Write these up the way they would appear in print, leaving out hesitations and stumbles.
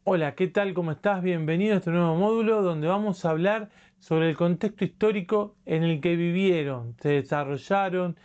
Hola, ¿qué tal? ¿Cómo estás? Bienvenido a este nuevo módulo donde vamos a hablar sobre el contexto histórico en el que vivieron, se desarrollaron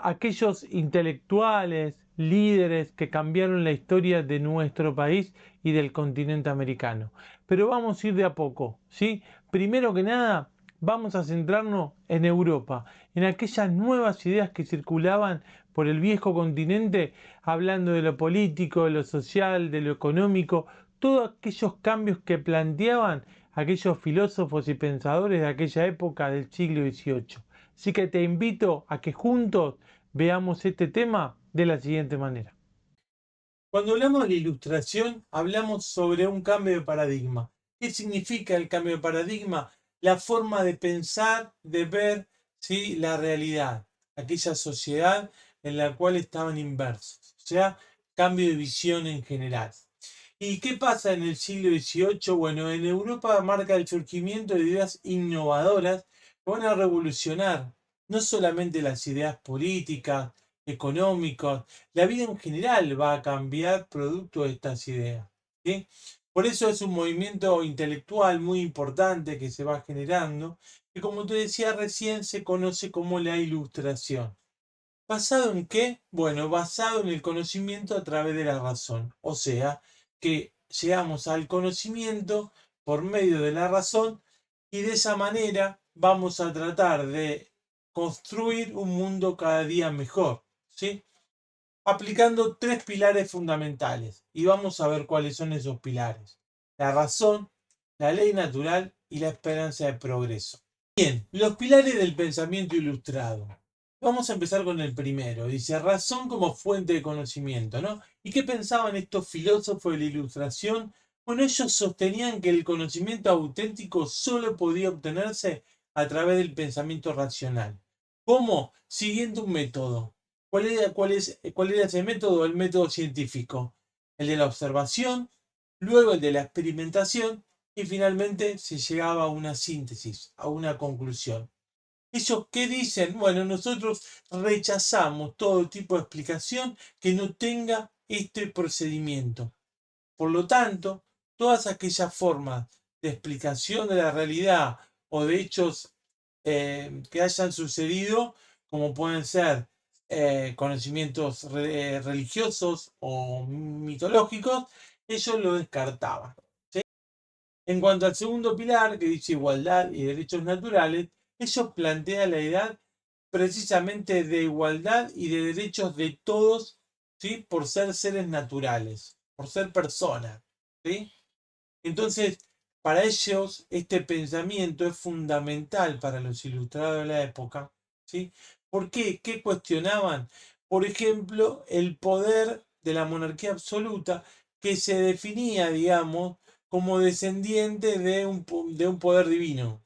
aquellos intelectuales, líderes que cambiaron la historia de nuestro país y del continente americano. Pero vamos a ir de a poco, ¿sí? Primero que nada, vamos a centrarnos en Europa, en aquellas nuevas ideas que circulaban por el viejo continente, hablando de lo político, de lo social, de lo económico, todos aquellos cambios que planteaban aquellos filósofos y pensadores de aquella época del siglo XVIII. Así que te invito a que juntos veamos este tema de la siguiente manera. Cuando hablamos de la ilustración, hablamos sobre un cambio de paradigma. ¿Qué significa el cambio de paradigma? La forma de pensar, de ver, ¿sí?, la realidad, aquella sociedad en la cual estaban inversos. O sea, cambio de visión en general. ¿Y qué pasa en el siglo XVIII? Bueno, en Europa marca el surgimiento de ideas innovadoras que van a revolucionar no solamente las ideas políticas, económicas, la vida en general va a cambiar producto de estas ideas. ¿Sí? Por eso es un movimiento intelectual muy importante que se va generando, que como te decía recién se conoce como la ilustración. ¿Basado en qué? Bueno, basado en el conocimiento a través de la razón. O sea, que llegamos al conocimiento por medio de la razón y de esa manera vamos a tratar de construir un mundo cada día mejor, ¿sí? Aplicando tres pilares fundamentales. Y vamos a ver cuáles son esos pilares. La razón, la ley natural y la esperanza de progreso. Bien, los pilares del pensamiento ilustrado. Vamos a empezar con el primero. Dice, razón como fuente de conocimiento, ¿no? ¿Y qué pensaban estos filósofos de la ilustración? Bueno, ellos sostenían que el conocimiento auténtico solo podía obtenerse a través del pensamiento racional. ¿Cómo? Siguiendo un método. ¿Cuál era ese método? El método científico. El de la observación, luego el de la experimentación y finalmente se llegaba a una síntesis, a una conclusión. ¿Ellos qué dicen? Bueno, nosotros rechazamos todo tipo de explicación que no tenga este procedimiento. Por lo tanto, todas aquellas formas de explicación de la realidad o de hechos que hayan sucedido, como pueden ser conocimientos religiosos o mitológicos, ellos lo descartaban. En cuanto al segundo pilar, que dice igualdad y derechos naturales, ellos plantean la idea precisamente de igualdad y de derechos de todos, ¿sí?, por ser seres naturales, por ser personas. ¿Sí? Entonces, para ellos, este pensamiento es fundamental para los ilustrados de la época. ¿Sí? ¿Por qué? ¿Qué cuestionaban? Por ejemplo, el poder de la monarquía absoluta que se definía, digamos, como descendiente de un poder divino.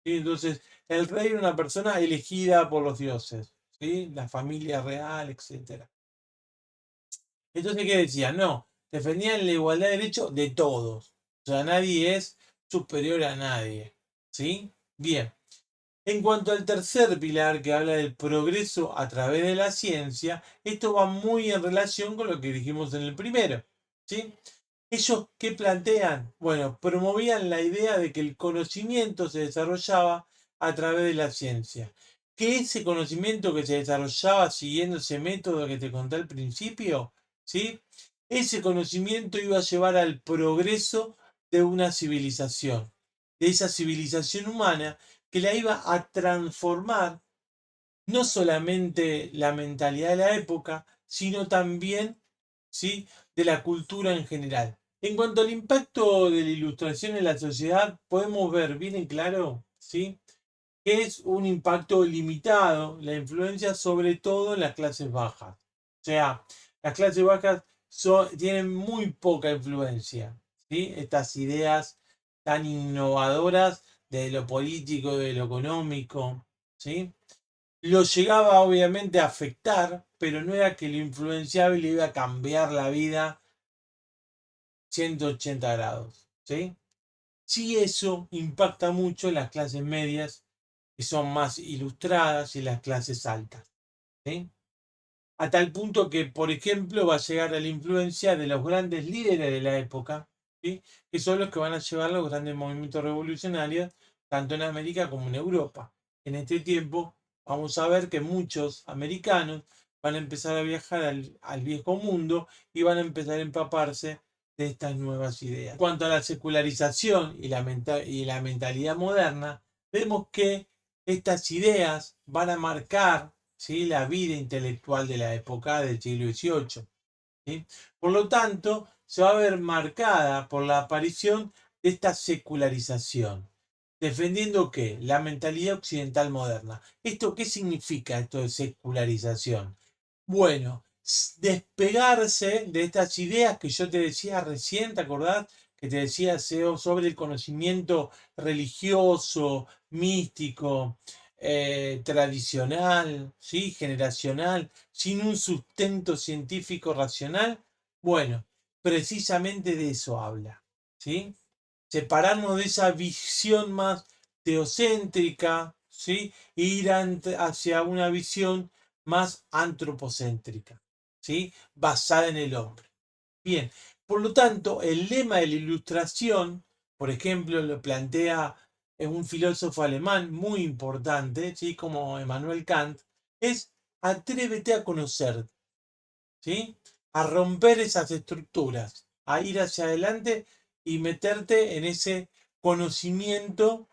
¿Sí? Entonces, el rey era una persona elegida por los dioses, ¿sí?, la familia real, etcétera. Entonces, ¿qué decían? No, defendían la igualdad de derechos de todos. O sea, nadie es superior a nadie. ¿Sí? Bien. En cuanto al tercer pilar que habla del progreso a través de la ciencia, esto va muy en relación con lo que dijimos en el primero. ¿Sí? ¿Ellos qué plantean? Bueno, promovían la idea de que el conocimiento se desarrollaba a través de la ciencia. Que ese conocimiento que se desarrollaba siguiendo ese método que te conté al principio, ¿sí?, ese conocimiento iba a llevar al progreso de una civilización, de esa civilización humana que la iba a transformar no solamente la mentalidad de la época, sino también, ¿sí?, de la cultura en general. En cuanto al impacto de la ilustración en la sociedad, podemos ver bien en claro, ¿sí?, que es un impacto limitado, la influencia sobre todo en las clases bajas. O sea, las clases bajas tienen muy poca influencia, ¿sí? Estas ideas tan innovadoras de lo político, de lo económico, ¿sí? Lo llegaba obviamente a afectar, pero no era que lo influenciaba y le iba a cambiar la vida 180 grados, ¿sí? Sí, eso impacta mucho en las clases medias, que son más ilustradas, y las clases altas, ¿sí? A tal punto que, por ejemplo, va a llegar a la influencia de los grandes líderes de la época, ¿sí? Que son los que van a llevar los grandes movimientos revolucionarios, tanto en América como en Europa. En este tiempo vamos a ver que muchos americanos van a empezar a viajar al viejo mundo y van a empezar a empaparse de estas nuevas ideas. En cuanto a la secularización y la mentalidad moderna, vemos que estas ideas van a marcar, ¿sí?, la vida intelectual de la época del siglo XVIII. ¿Sí? Por lo tanto, se va a ver marcada por la aparición de esta secularización, defendiendo ¿qué? La mentalidad occidental moderna. ¿Esto qué significa, esto de secularización? Bueno, despegarse de estas ideas que yo te decía recién, ¿te acordás? Que te decía sobre el conocimiento religioso, místico, tradicional, ¿sí?, generacional, sin un sustento científico racional. Bueno, precisamente de eso habla, ¿sí? Separarnos de esa visión más teocéntrica, ¿sí?, e ir hacia una visión más antropocéntrica, ¿sí?, basada en el hombre. Bien, por lo tanto, el lema de la Ilustración, por ejemplo, lo plantea un filósofo alemán muy importante, ¿sí?, como Emmanuel Kant, es atrévete a conocer, ¿sí?, a romper esas estructuras, a ir hacia adelante y meterte en ese conocimiento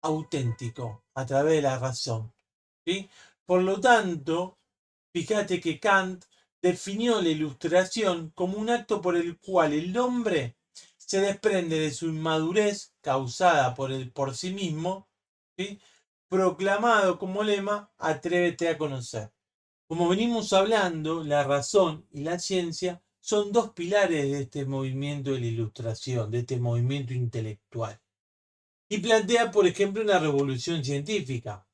auténtico a través de la razón, ¿sí? Por lo tanto, fíjate que Kant definió la Ilustración como un acto por el cual el hombre se desprende de su inmadurez causada por sí mismo, ¿sí?, proclamado como lema, atrévete a conocer. Como venimos hablando, la razón y la ciencia son dos pilares de este movimiento de la Ilustración, de este movimiento intelectual. Y plantea, por ejemplo, una revolución científica.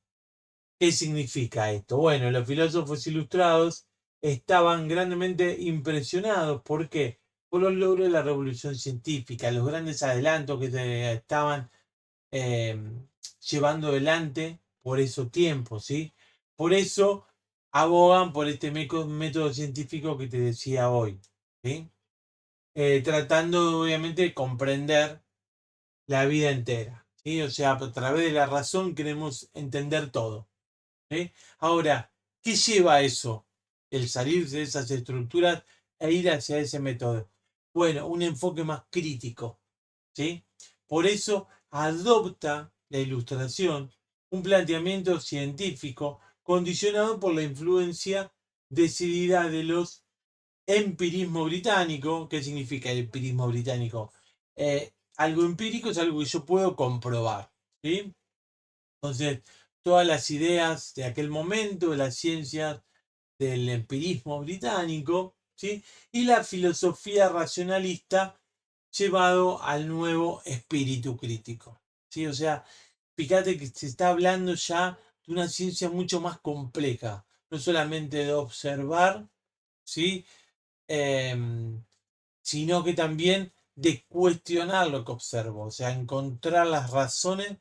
¿Qué significa esto? Bueno, los filósofos ilustrados estaban grandemente impresionados. ¿Por qué? Por los logros de la revolución científica, los grandes adelantos que se estaban eh, llevando adelante por esos tiempos, ¿sí? Por eso abogan por este método científico que te decía hoy, ¿sí? Tratando obviamente de comprender la vida entera, ¿sí? O sea, a través de la razón queremos entender todo, ¿sí? Ahora, ¿qué lleva a eso? El salir de esas estructuras e ir hacia ese método. Bueno, un enfoque más crítico, ¿sí? Por eso adopta la Ilustración un planteamiento científico condicionado por la influencia decidida de los empirismo británico. ¿Qué significa el empirismo británico? Algo empírico es algo que yo puedo comprobar, ¿sí? Entonces, todas las ideas de aquel momento, las ciencias del empirismo británico, ¿sí?, y la filosofía racionalista llevado al nuevo espíritu crítico, ¿sí? O sea, fíjate que se está hablando ya de una ciencia mucho más compleja, no solamente de observar, ¿sí?, sino que también de cuestionar lo que observo, o sea, encontrar las razones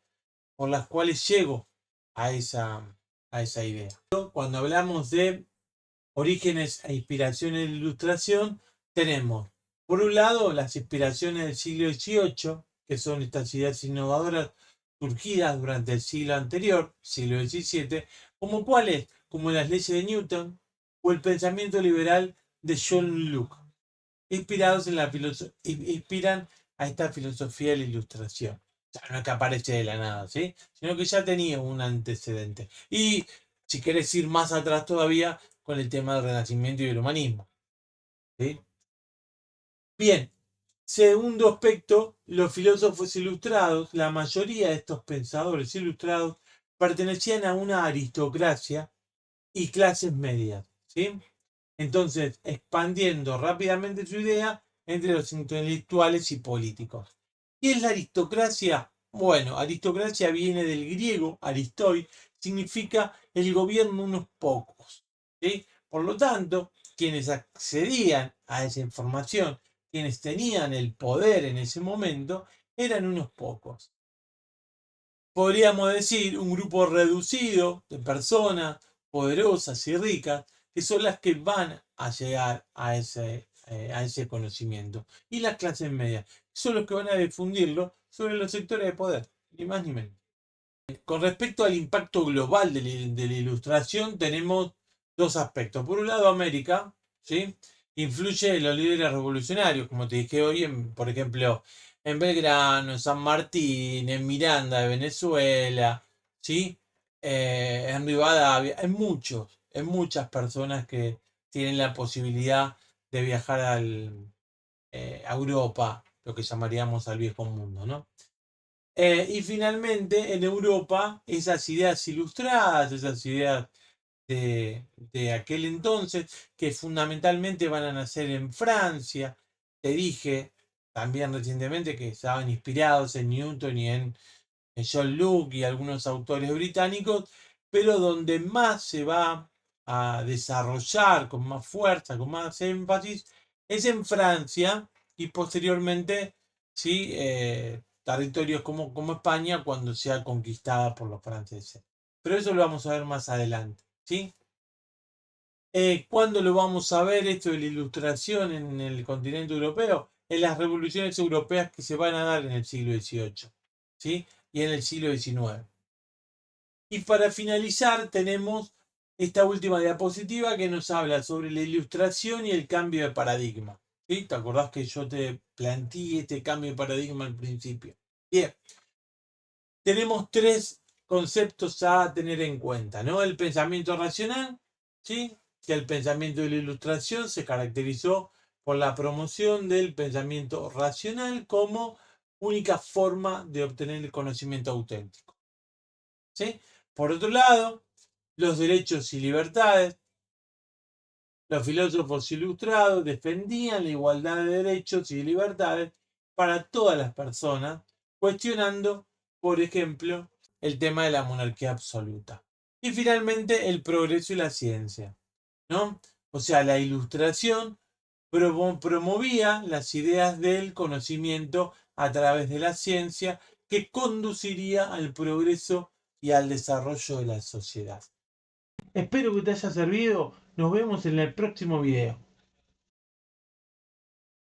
por las cuales llego a esa idea. Cuando hablamos de orígenes e inspiraciones de la Ilustración, tenemos, por un lado, las inspiraciones del siglo XVIII, que son estas ideas innovadoras surgidas durante el siglo anterior, siglo XVII, como cuáles, como las leyes de Newton o el pensamiento liberal de John Locke, inspirados en inspiran a esta filosofía de la Ilustración. O sea, no es que aparece de la nada, ¿sí?, sino que ya tenía un antecedente. Y si querés ir más atrás todavía, con el tema del Renacimiento y el humanismo, ¿sí? Bien, segundo aspecto, los filósofos ilustrados, la mayoría de estos pensadores ilustrados, pertenecían a una aristocracia y clases medias, ¿sí? Entonces, expandiendo rápidamente su idea entre los intelectuales y políticos. ¿Qué es la aristocracia? Bueno, aristocracia viene del griego, aristoi, significa el gobierno de unos pocos, ¿sí? Por lo tanto, quienes accedían a esa información, quienes tenían el poder en ese momento, eran unos pocos. Podríamos decir un grupo reducido de personas poderosas y ricas, que son las que van a llegar a ese a ese conocimiento. Y las clases medias son los que van a difundirlo sobre los sectores de poder, ni más ni menos. Con respecto al impacto global de la ilustración, tenemos dos aspectos. Por un lado, América, ¿sí? Influye en los líderes revolucionarios, como te dije hoy, por ejemplo, en Belgrano, en San Martín, en Miranda de Venezuela, ¿sí? En Rivadavia, en muchas personas que tienen la posibilidad de viajar a Europa, lo que llamaríamos al viejo mundo, ¿no? Y finalmente, en Europa, esas ideas ilustradas, esas ideas de aquel entonces, que fundamentalmente van a nacer en Francia. Te dije también recientemente que estaban inspirados en Newton y en John Locke y algunos autores británicos, pero donde más se va a desarrollar con más fuerza, con más énfasis, es en Francia y posteriormente, ¿sí? Territorios como España cuando sea conquistada por los franceses. Pero eso lo vamos a ver más adelante. ¿Sí? ¿Cuándo lo vamos a ver esto de la ilustración en el continente europeo? En las revoluciones europeas que se van a dar en el siglo XVIII, ¿sí? Y en el siglo XIX. Y para finalizar tenemos esta última diapositiva que nos habla sobre la ilustración y el cambio de paradigma. ¿Sí? ¿Te acordás que yo te planteé este cambio de paradigma al principio? Bien, tenemos tres conceptos a tener en cuenta, ¿no? El pensamiento racional, ¿sí? Que el pensamiento de la ilustración se caracterizó por la promoción del pensamiento racional como única forma de obtener el conocimiento auténtico. ¿Sí? Por otro lado, los derechos y libertades. Los filósofos ilustrados defendían la igualdad de derechos y libertades para todas las personas, cuestionando, por ejemplo, el tema de la monarquía absoluta. Y finalmente, el progreso y la ciencia, ¿no? O sea, la ilustración promovía las ideas del conocimiento a través de la ciencia que conduciría al progreso y al desarrollo de la sociedad. Espero que te haya servido. Nos vemos en el próximo video.